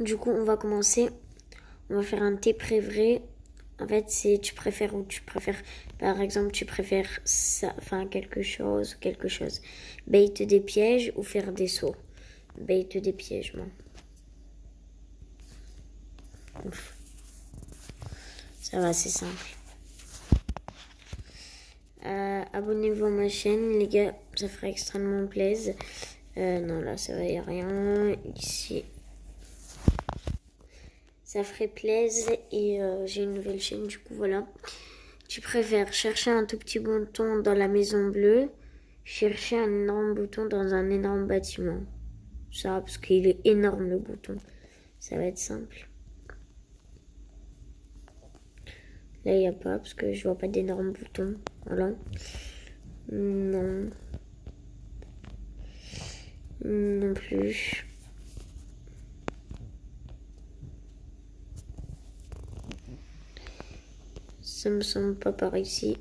Du coup, on va commencer. On va faire un thé préféré. En fait, c'est tu préfères ou tu préfères. Par exemple, tu préfères ça, enfin quelque chose ou quelque chose. Bait des pièges ou faire des sauts. Bait des pièges, moi. Ouf. Ça va, c'est simple. Abonnez-vous à ma chaîne, les gars. Ça ferait extrêmement plaisir. Non, là, ça va, y a rien. Ici. Ça ferait plaisir et j'ai une nouvelle chaîne, du coup, voilà. Tu préfères chercher un tout petit bouton dans la maison bleue, chercher un énorme bouton dans un énorme bâtiment. Ça, parce qu'il est énorme le bouton. Ça va être simple. Là, il n'y a pas, parce que je vois pas d'énormes boutons. Voilà. Non. Non plus. Ça me semble pas par ici.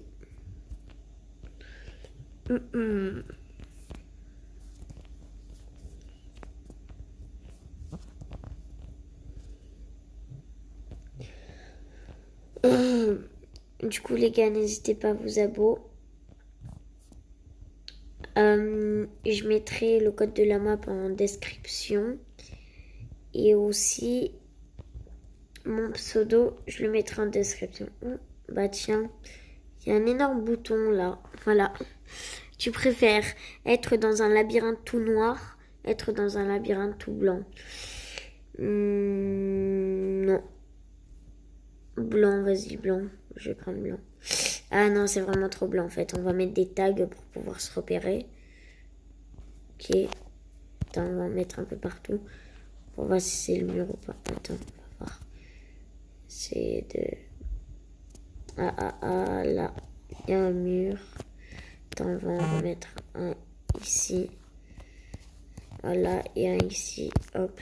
Du coup, les gars, n'hésitez pas à vous abonner. Je mettrai le code de la map en description. Et aussi, mon pseudo, je le mettrai en description. Bah tiens, il y a un énorme bouton là. Voilà. Tu préfères être dans un labyrinthe tout noir, être dans un labyrinthe tout blanc? Non. Blanc, vas-y, blanc. Je vais prendre blanc. Ah non, c'est vraiment trop blanc en fait. On va mettre des tags pour pouvoir se repérer. Ok. Attends, on va en mettre un peu partout. Pour voir si c'est le mur ou pas. Attends, on va voir. C'est de... là. Il y a un mur. Attends, on va en remettre un ici. Voilà, et un ici. Hop.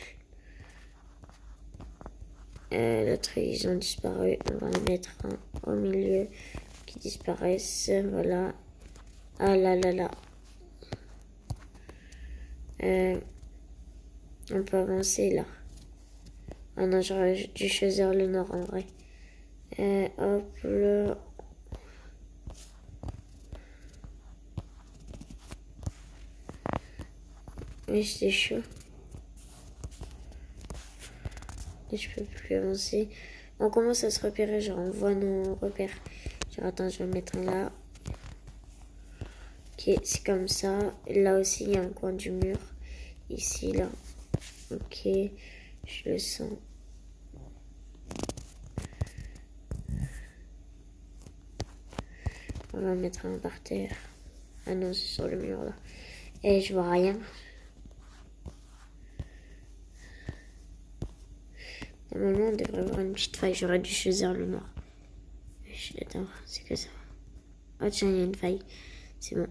L'autre, ils ont disparu. On va en mettre un au milieu qui disparaissent. Voilà. Ah là là là. On peut avancer là. Ah non, j'aurais dû choisir le nord en vrai. Hop là. Oui, c'est chaud. Et je peux plus avancer. On commence à se repérer, genre on voit nos repères. Genre attends, je vais mettre un là. Ok, c'est comme ça. Là aussi, il y a un coin du mur. Ici, là. Ok, je le sens. On va mettre un par terre. Ah non, c'est sur le mur là. Et je vois rien. Normalement, on devrait avoir une petite faille. J'aurais dû choisir le noir. Attends, c'est que ça. Oh tiens, il y a une faille. C'est bon.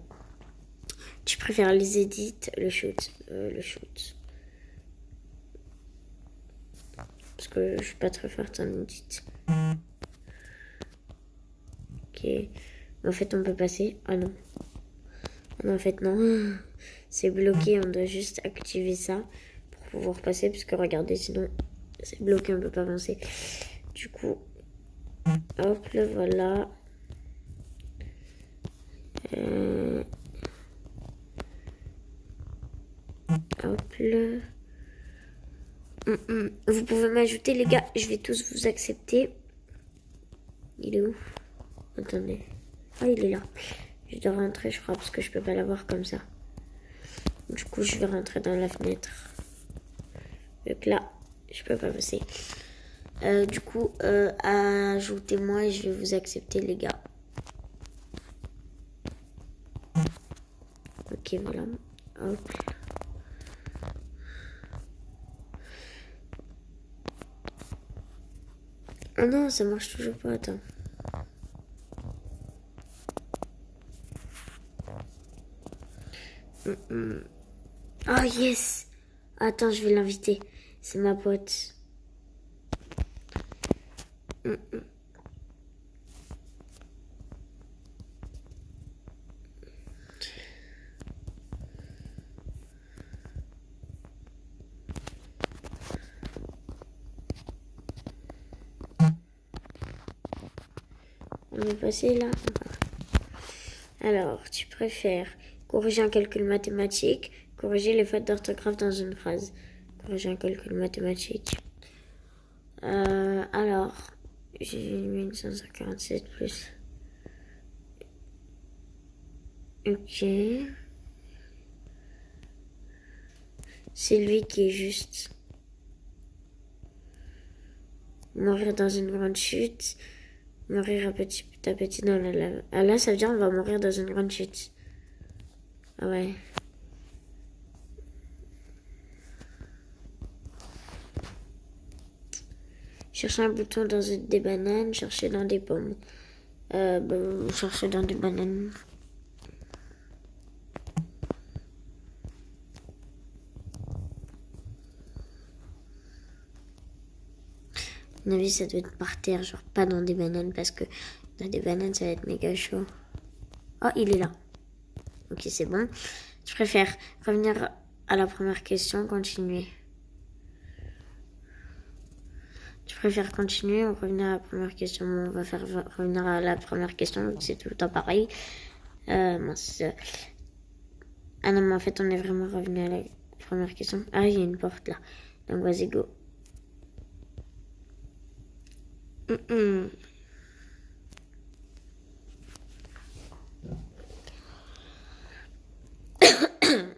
Tu préfères les edits, le shoot. Le shoot. Parce que je suis pas très forte en edit. Ok. En fait, on peut passer. Ah non. Non, en fait, non. C'est bloqué. On doit juste activer ça pour pouvoir passer. Parce que regardez, sinon, c'est bloqué. On peut pas avancer. Du coup, hop, le voilà. Hop là. Vous pouvez m'ajouter, les gars. Je vais tous vous accepter. Il est où? Attendez. Ah, il est là. Je dois rentrer, je crois, parce que je peux pas l'avoir comme ça. Du coup, je vais rentrer dans la fenêtre. Donc là, je peux pas passer. Du coup, ajoutez-moi et je vais vous accepter, les gars. Ok, voilà. Hop. Ah non, ça marche toujours pas, attends. Oh yes! Attends, je vais l'inviter. C'est ma pote. On est passé là. Alors, tu préfères corriger un calcul mathématique, corriger les fautes d'orthographe dans une phrase. Corriger un calcul mathématique. Alors, j'ai mis 547 plus. Ok. C'est lui qui est juste. Mourir dans une grande chute. Mourir à petit dans la lave. Ah là, ça veut dire on va mourir dans une grande chute. Ah ouais. Chercher un bouton dans des bananes, chercher dans des pommes. Chercher dans des bananes. À mon avis, ça doit être par terre, genre pas dans des bananes, parce que dans des bananes, ça va être méga chaud. Oh, il est là. Ok, c'est bon. Je préfère revenir à la première question, continuer. Je préfère continuer ou revenir à la première question. Bon, on va faire revenir à la première question, c'est tout le temps pareil. Mince. Ah non, mais en fait, on est vraiment revenu à la première question. Ah, il y a une porte là. Donc, vas-y, go. On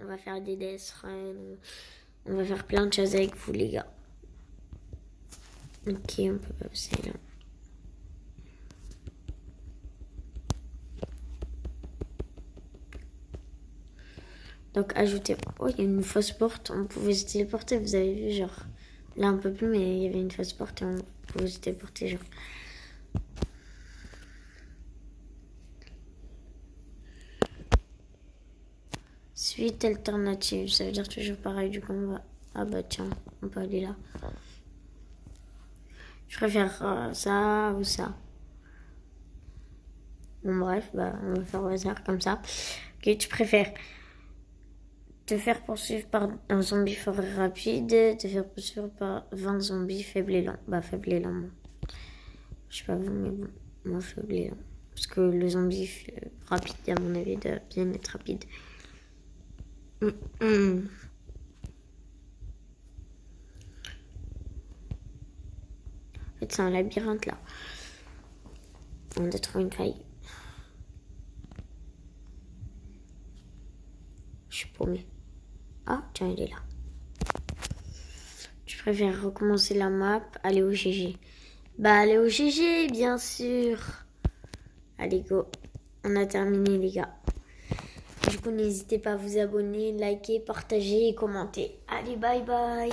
va faire des death runs. On va faire plein de choses avec vous, les gars. Ok, on peut pas passer là. Donc, ajouter. Oh, il y a une fausse porte. On pouvait se téléporter, vous avez vu, genre. Là, on peut plus, mais il y avait une fausse porte et on pouvait se téléporter, genre. Suite alternative, ça veut dire toujours pareil, du coup, on va. Ah bah tiens, on peut aller là. Je préfère ça ou ça. Bon, bref, bah, on va faire au hasard comme ça. Ok, tu préfères te faire poursuivre par un zombie fort et rapide, te faire poursuivre par 20 zombies faibles et lents. Bah, faible et lent, moi. Je sais pas vous, mais bon, moi, faible et lent. Parce que le zombie rapide, à mon avis, doit bien être rapide. En fait, c'est un labyrinthe, là. On doit trouver une faille. Je suis paumée. Ah, tiens, il est là. Tu préfères recommencer la map, aller au GG? Bah, aller au GG, bien sûr. Allez, go. On a terminé, les gars. Du coup, n'hésitez pas à vous abonner, liker, partager et commenter. Allez, bye bye.